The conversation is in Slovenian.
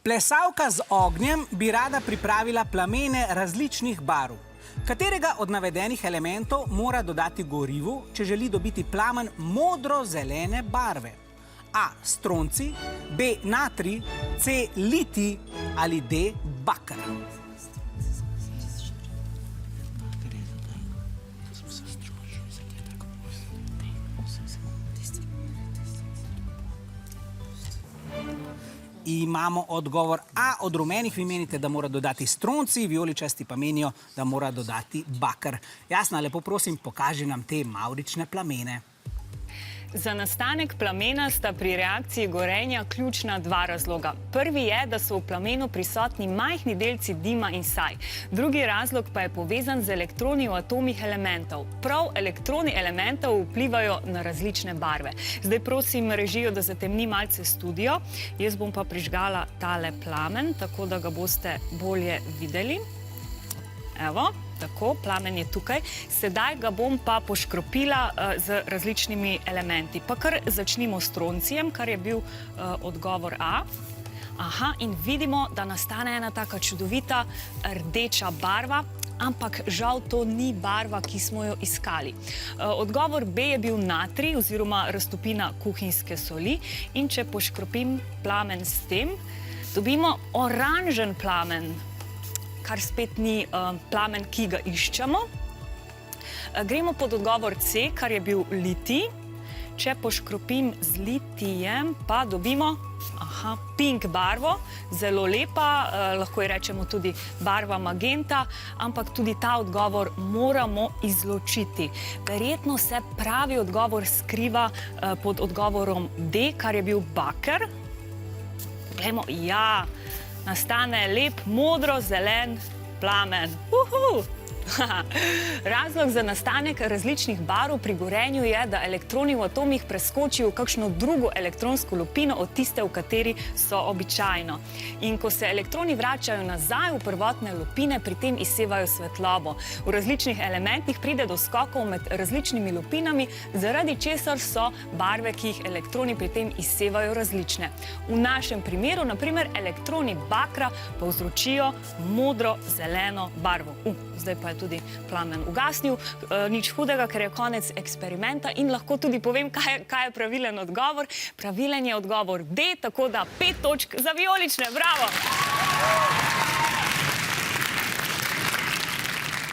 Plesalka z ognjem bi rada pripravila plamene različnih barv. Katerega od navedenih elementov mora dodati gorivu, če želi dobiti plamen modro-zelene barve? A. Stroncij, B. Natrij, C. Litij ali D. Baker. Imamo odgovor A. Od rumenih vi menite, da mora dodati stroncij, vijoličasti pa menijo, da mora dodati baker. Jasna, lepo prosim, pokaži nam te mavrične plamene. Za nastanek plamena sta pri reakciji gorenja ključna dva razloga. Prvi je, da so v plamenu prisotni majhni delci dima in saj. Drugi razlog pa je povezan z elektroni v atomih elementov. Prav elektroni elementov vplivajo na različne barve. Zdaj prosim režijo, da zatemni malce studio. Jaz bom pa prižgala tale plamen, tako da ga boste bolje videli. Evo, tako, plamen je tukaj. Sedaj ga bom pa poškropila z različnimi elementi. Pa kar začnimo s stroncijem, kar je bil odgovor A. Aha, in vidimo, da nastane ena taka čudovita rdeča barva, ampak žal to ni barva, ki smo jo iskali. Odgovor B je bil natrij oziroma raztopina kuhinjske soli in če poškropim plamen s tem, dobimo oranžen plamen, kar spet ni plamen, ki ga iščemo. Gremo pod odgovor C, kar je bil litij. Če poškropim z litijem, pa dobimo pink barvo, zelo lepa, lahko ji rečemo tudi barva magenta, ampak tudi ta odgovor moramo izločiti. Verjetno se pravi odgovor skriva pod odgovorom D, kar je bil baker. Poglejmo, ja, nastane lep modro-zelen plamen. Razlog za nastanek različnih barv pri gorenju je, da elektroni v atomih preskočijo v kakšno drugo elektronsko lupino od tiste, v kateri so običajno. In ko se elektroni vračajo nazaj v prvotne lupine, pri tem izsevajo svetlobo. V različnih elementih pride do skokov med različnimi lupinami, zaradi česar so barve, ki jih elektroni pri tem izsevajo, različne. V našem primeru, na primer, elektroni bakra povzročijo modro-zeleno barvo. Zdaj pa je tudi plamen ugasnil. Nič hudega, ker je konec eksperimenta in lahko tudi povem, kaj je pravilen odgovor. Pravilen je odgovor D, tako da 5 točk za vijolične. Bravo!